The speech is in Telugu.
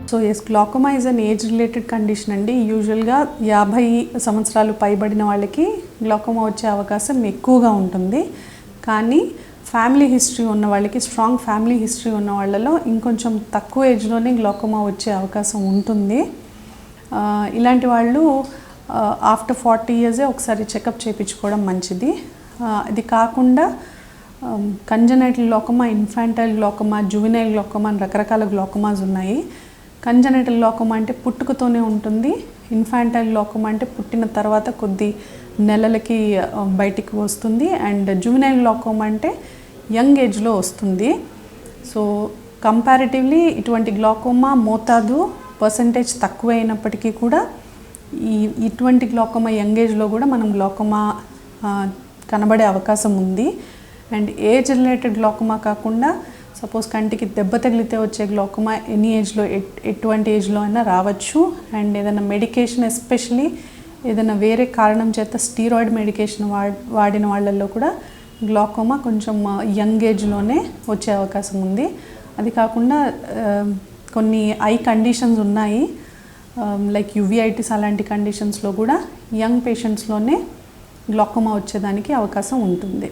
So yes, glaucoma is an age related condition అండి. యూజువల్గా 50 సంవత్సరాలు పైబడిన వాళ్ళకి గ్లాకోమా వచ్చే అవకాశం ఎక్కువగా ఉంటుంది. కానీ ఫ్యామిలీ హిస్టరీ ఉన్న వాళ్ళకి, స్ట్రాంగ్ ఫ్యామిలీ హిస్టరీ ఉన్న వాళ్ళలో ఇంకొంచెం తక్కువ ఏజ్లోనే గ్లాకోమా వచ్చే అవకాశం ఉంటుంది. ఇలాంటి వాళ్ళు ఆఫ్టర్ 40 ఇయర్సే ఒకసారి చెకప్ చేయించుకోవడం మంచిది. ఇది కాకుండా congenital glaucoma, infantile glaucoma, juvenile glaucoma అని రకరకాల గ్లాకోమాస్ ఉన్నాయి. కంజనైటల్ గ్లాకోమా అంటే పుట్టుకతోనే ఉంటుంది. ఇన్ఫాంటైల్ గ్లాకోమా అంటే పుట్టిన తర్వాత కొద్ది నెలలకి బయటికి వస్తుంది. అండ్ జువెనైల్ గ్లాకోమా అంటే యంగ్ ఏజ్లో వస్తుంది. సో కంపారిటివ్లీ ఇటువంటి గ్లాకోమా మోతాదు పర్సంటేజ్ తక్కువ అయినప్పటికీ కూడా ఇటువంటి గ్లాకోమా యంగ్ ఏజ్లో కూడా మనం గ్లాకోమా కనబడే అవకాశం ఉంది. అండ్ ఏజ్ రిలేటెడ్ గ్లాకోమా కాకుండా సపోజ్ కంటికి దెబ్బ తగిలితే వచ్చే గ్లాకోమా ఎనీ ఏజ్లో, ఎటువంటి ఏజ్లో అయినా రావచ్చు. అండ్ ఏదైనా మెడికేషన్, ఎస్పెషలీ ఏదైనా వేరే కారణం చేత స్టీరాయిడ్ మెడికేషన్ వాడిన వాళ్ళల్లో కూడా గ్లాకోమా కొంచెం యంగ్ ఏజ్లోనే వచ్చే అవకాశం ఉంది. అది కాకుండా కొన్ని ఐ కండిషన్స్ ఉన్నాయి, లైక్ యువిఐటిస్ అలాంటి కండిషన్స్లో కూడా యంగ్ పేషెంట్స్లోనే గ్లాకోమా వచ్చేదానికి అవకాశం ఉంటుంది.